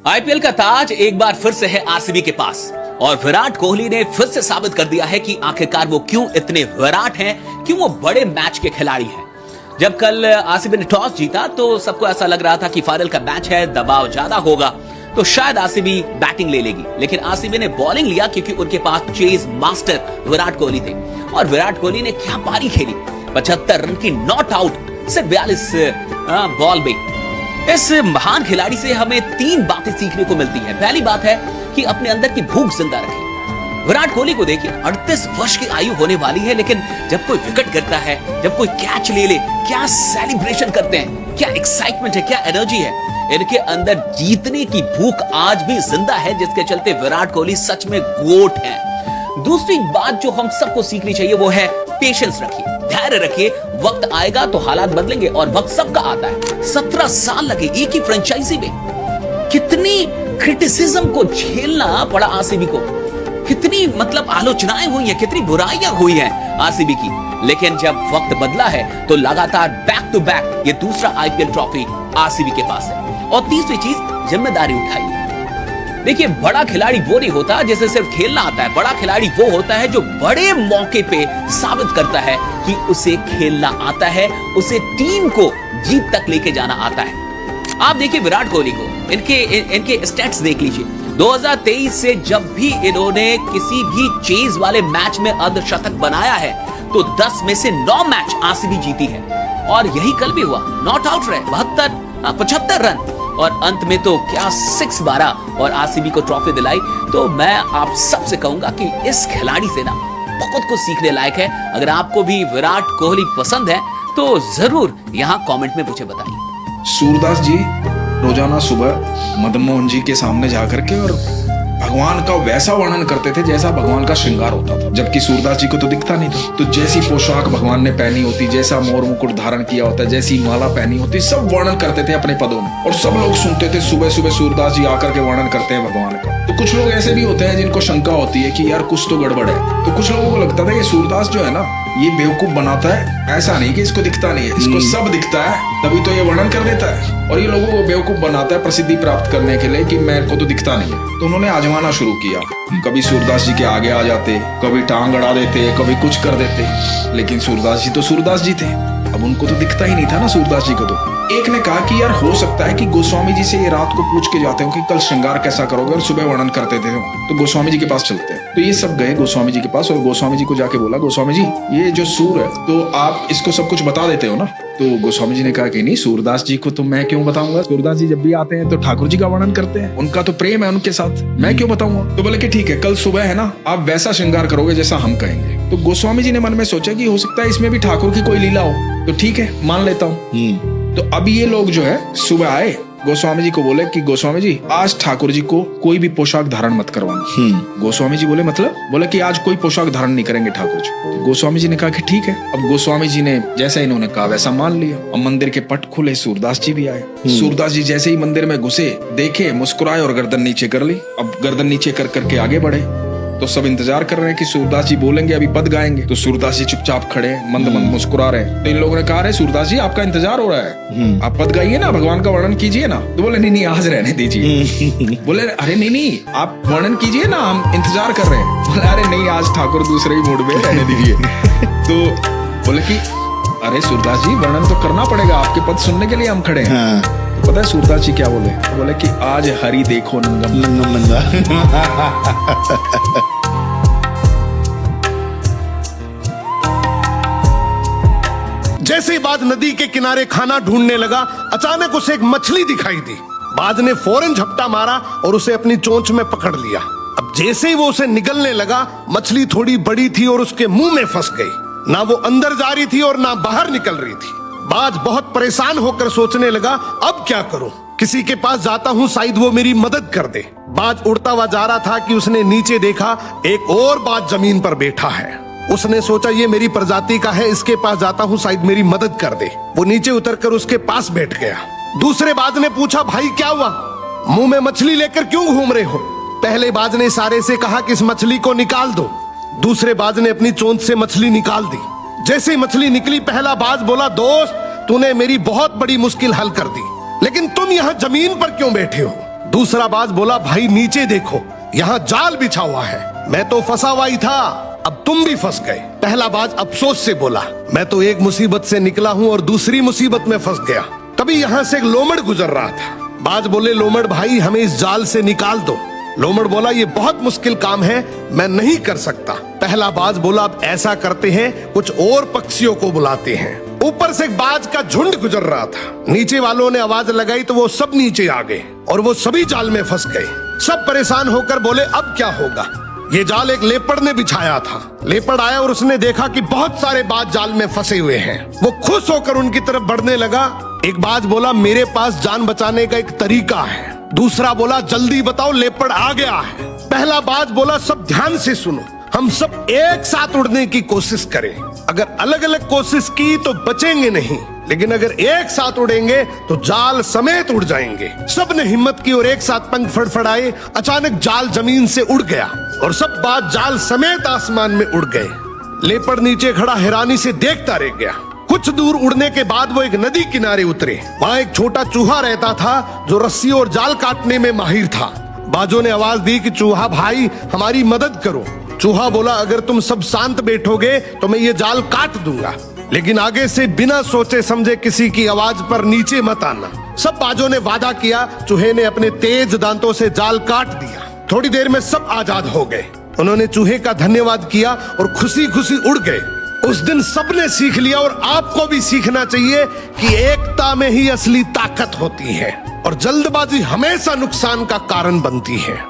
IPL का ताज एक बार फिर से है आरसीबी के पास और विराट कोहली ने फिर से साबित कर दिया है कि आखिरकार वो क्यों इतने विराट हैं, क्यों वो बड़े मैच के खिलाड़ी हैं। जब कल आरसीबी ने टॉस जीता तो सबको ऐसा लग रहा था कि फाइनल का मैच है, दबाव ज्यादा होगा तो शायद आरसीबी बैटिंग ले लेगी, लेकिन आरसीबी ने बॉलिंग लिया क्योंकि उनके पास चेज मास्टर विराट कोहली थे। और विराट कोहली ने क्या पारी खेली, 75 रन की नॉट आउट सिर्फ 42 बॉल में। इस महान खिलाड़ी से हमें 3 बातें सीखने को मिलती हैं। पहली बात है कि अपने अंदर की भूख जिंदा रखें। विराट कोहली को देखिए, 38 वर्ष की आयु होने वाली है, लेकिन जब कोई विकेट गिरता है, जब कोई कैच ले ले, क्या सेलिब्रेशन करते हैं, क्या एक्साइटमेंट है, क्या एनर्जी है। इनके अंदर जीतने की भूख आज भी जिंदा है, जिसके चलते विराट कोहली सच में गोट है। दूसरी बात जो हम सबको सीखनी चाहिए वो है पेशेंस रखिए, धैर्य रखिए। वक्त आएगा तो हालात बदलेंगे और वक्त सबका आता है। 17 साल लगे एक ही फ्रेंचाइजी में, कितनी क्रिटिसिज्म को झेलना पड़ा आरसीबी को, कितनी मतलब आलोचनाएं हुई हैं, कितनी बुराइयां हुई हैं आरसीबी की, लेकिन जब वक्त बदला है तो लगातार बैक टू बैक ये दूसरा आईपीएल ट्रॉफी आरसीबी के पास है। और तीसरी चीज, जिम्मेदारी उठाइए। देखिए, बड़ा खिलाड़ी वो नहीं होता जिसे सिर्फ खेलना आता है, बड़ा खिलाड़ी वो होता है जो बड़े मौके पे साबित करता है कि उसे खेलना आता है, उसे टीम को जीत तक लेके जाना आता है। आप देखिए विराट कोहली को, इनके स्टैट्स देख लीजिए। 2023 से जब भी इन्होंने किसी भी चेज वाले मैच में अर्धशतक बनाया है तो 10 में से 9 मैच आरसीबी जीती है। और यही कल भी हुआ, नॉट आउट रहे 75 रन और अंत में तो क्या 6 12 और आरसीबी को ट्रॉफी दिलाई। तो मैं आप सबसे कहूंगा कि इस खिलाड़ी से ना बहुत कुछ सीखने लायक है। अगर आपको भी विराट कोहली पसंद है तो जरूर यहां कमेंट में मुझे बताइए। सूरदास जी रोजाना सुबह मदन मोहन जी के सामने जाकर के और भगवान का वैसा वर्णन करते थे जैसा भगवान का श्रृंगार होता था, जबकि सूरदास जी को तो दिखता नहीं था। तो जैसी पोशाक भगवान ने पहनी होती, जैसा मोर मुकुट धारण किया होता, जैसी माला पहनी होती, सब वर्णन करते थे अपने पदों में और सब लोग सुनते थे। सुबह सुबह सूरदास जी आकर के वर्णन करते हैं भगवान का। तो कुछ लोग ऐसे भी होते हैं जिनको शंका होती है कि यार कुछ तो गड़बड़ है। तो कुछ लोगों को लगता था ये सूरदास जो है ना, ये बेवकूफ बनाता है, ऐसा नहीं कि इसको दिखता नहीं है, इसको सब दिखता है, तभी तो ये वर्णन कर देता है। और ये लोगों को बेवकूफ बनाता है प्रसिद्धि प्राप्त करने के लिए कि मेरे को तो दिखता नहीं है। तो उन्होंने आजमाना शुरू किया, कभी सूरदास जी के आगे आ जाते, कभी टांग अड़ा देते, कभी कुछ कर देते। लेकिन सूरदास जी तो सूरदास जी थे, अब उनको तो दिखता ही नहीं था ना सूरदास जी को। तो एक ने कहा कि यार हो सकता है कि गोस्वामी जी से ये रात को पूछ के जाते हो कि कल श्रृंगार कैसा करोगे और सुबह वर्णन करते थे, तो गोस्वामी जी के पास चलते हैं। तो ये सब गए गोस्वामी जी के पास और गोस्वामी जी को जाके बोला, गोस्वामी जी ये जो सूर है तो आप इसको सब कुछ बता देते हो ना। तो गोस्वामी जी ने कहा कि नहीं, सूरदास जी को तो मैं क्यों बताऊंगा, सूरदास जी जब भी आते हैं तो ठाकुर जी का वर्णन करते हैं, उनका तो प्रेम है उनके साथ, मैं क्यों बताऊंगा। तो बोले कि ठीक है, कल सुबह है ना आप वैसा श्रृंगार करोगे जैसा हम कहेंगे। तो गोस्वामी जी ने मन में सोचा कि हो सकता है इसमें भी ठाकुर की कोई लीला हो, तो ठीक है मान लेता हूँ। तो अब ये लोग जो है सुबह आए, गोस्वामी जी को बोले कि गोस्वामी जी आज ठाकुर जी को कोई भी पोशाक धारण मत करवाना। गोस्वामी जी बोले मतलब, बोले कि आज कोई पोशाक धारण नहीं करेंगे ठाकुर जी। तो गोस्वामी जी ने कहा कि ठीक है। अब गोस्वामी जी ने जैसा इन्होंने कहा वैसा मान लिया। अब मंदिर के पट खुले, सूरदास जी भी आए। सूरदास जी जैसे ही मंदिर में घुसे, देखे, मुस्कुराए और गर्दन नीचे कर ली। अब गर्दन नीचे कर करके आगे बढ़े तो सब इंतजार कर रहे हैं कि सूरदास जी बोलेंगे, अभी पद गाएंगे। तो सूरदास जी चुपचाप खड़े, मंद मंद मुस्कुरा रहे हैं। तो इन लोगों ने कहा, सूरदास जी आपका इंतजार हो रहा है, आप पद गाइए ना, भगवान का वर्णन कीजिए ना। तो बोले नहीं आज रहने दीजिए। बोले अरे नहीं आप वर्णन कीजिए ना, हम इंतजार कर रहे हैं। बोले अरे नहीं आज ठाकुर दूसरे ही मूड में, रहने दीजिए। तो बोले कि अरे सूरदास जी वर्णन तो करना पड़ेगा, आपके पद सुनने के लिए हम खड़े हैं। पता है सूरदास जी क्या बोले? बोले कि आज हरि देखो नंगम नंगा। जैसे ही बाज नदी के किनारे खाना ढूंढने लगा, अचानक उसे एक मछली दिखाई दी। बाज ने फौरन झपटा मारा और उसे अपनी चोंच में पकड़ लिया। अब जैसे ही वो उसे निगलने लगा, मछली थोड़ी बड़ी थी और उसके मुंह में फंस गई। ना वो अंदर जा रही थी और ना बाहर निकल रही थी। बाज बहुत परेशान होकर सोचने लगा, अब क्या करूं? किसी के पास जाता हूं, शायद वो मेरी मदद कर दे। बाज उड़ता हुआ जा रहा था कि उसने नीचे देखा, एक और बाज जमीन पर बैठा है। उसने सोचा ये मेरी प्रजाति का है, इसके पास जाता हूं, शायद मेरी मदद कर दे। वो नीचे उतरकर उसके पास बैठ गया। दूसरे बाज ने पूछा, भाई क्या हुआ, मुंह में मछली लेकर क्यों घूम रहे हो? पहले बाज ने इशारे से कहा कि इस मछली को निकाल दो। दूसरे बाज ने अपनी चोंच से मछली निकाल दी। जैसे ही मछली निकली, पहला बाज बोला, दोस्त तूने मेरी बहुत बड़ी मुश्किल हल कर दी, लेकिन तुम यहाँ जमीन पर क्यों बैठे हो? दूसरा बाज बोला, भाई नीचे देखो, यहाँ जाल बिछा हुआ है, मैं तो फंसा हुआ ही था, अब तुम भी फंस गए। पहला बाज अफसोस से बोला, मैं तो एक मुसीबत से निकला हूँ और दूसरी मुसीबत में फंस गया। तभी यहाँ से एक लोमड़ गुजर रहा था। बाज बोले, लोमड़ भाई हमें इस जाल से निकाल दो। लोमड़ बोला, ये बहुत मुश्किल काम है, मैं नहीं कर सकता। पहला बाज बोला, अब ऐसा करते हैं, कुछ और पक्षियों को बुलाते हैं। ऊपर से एक बाज का झुंड गुजर रहा था। नीचे वालों ने आवाज लगाई तो वो सब नीचे आ गए और वो सभी जाल में फंस गए। सब परेशान होकर बोले, अब क्या होगा। ये जाल एक लेपर्ड ने बिछाया था। लेपर्ड आया और उसने देखा कि बहुत सारे बाज जाल में फंसे हुए हैं। वो खुश होकर उनकी तरफ बढ़ने लगा। एक बाज बोला, मेरे पास जान बचाने का एक तरीका है। दूसरा बोला, जल्दी बताओ, लेपर्ड आ गया है। पहला बाज बोला, सब ध्यान से सुनो, हम सब एक साथ उड़ने की कोशिश करें। अगर अलग अलग कोशिश की तो बचेंगे नहीं, लेकिन अगर एक साथ उड़ेंगे तो जाल समेत उड़ जाएंगे। सब ने हिम्मत की और एक साथ पंख फड़फड़ाए। अचानक जाल जमीन से उड़ गया और सब बाज जाल समेत आसमान में उड़ गए। लेपर्ड नीचे खड़ा हैरानी से देखता रह गया। कुछ दूर उड़ने के बाद वो एक नदी किनारे उतरे। वहाँ एक छोटा चूहा रहता था जो रस्सी और जाल काटने में माहिर था। बाजों ने आवाज दी कि चूहा भाई हमारी मदद करो। चूहा बोला, अगर तुम सब शांत बैठोगे तो मैं ये जाल काट दूंगा, लेकिन आगे से बिना सोचे समझे किसी की आवाज पर नीचे मत आना। सब बाजों ने वादा किया। चूहे ने अपने तेज दांतों से जाल काट दिया। थोड़ी देर में सब आजाद हो गए। उन्होंने चूहे का धन्यवाद किया और खुशी खुशी उड़ गए। उस दिन सबने सीख लिया और आपको भी सीखना चाहिए कि एकता में ही असली ताकत होती है और जल्दबाजी हमेशा नुकसान का कारण बनती है।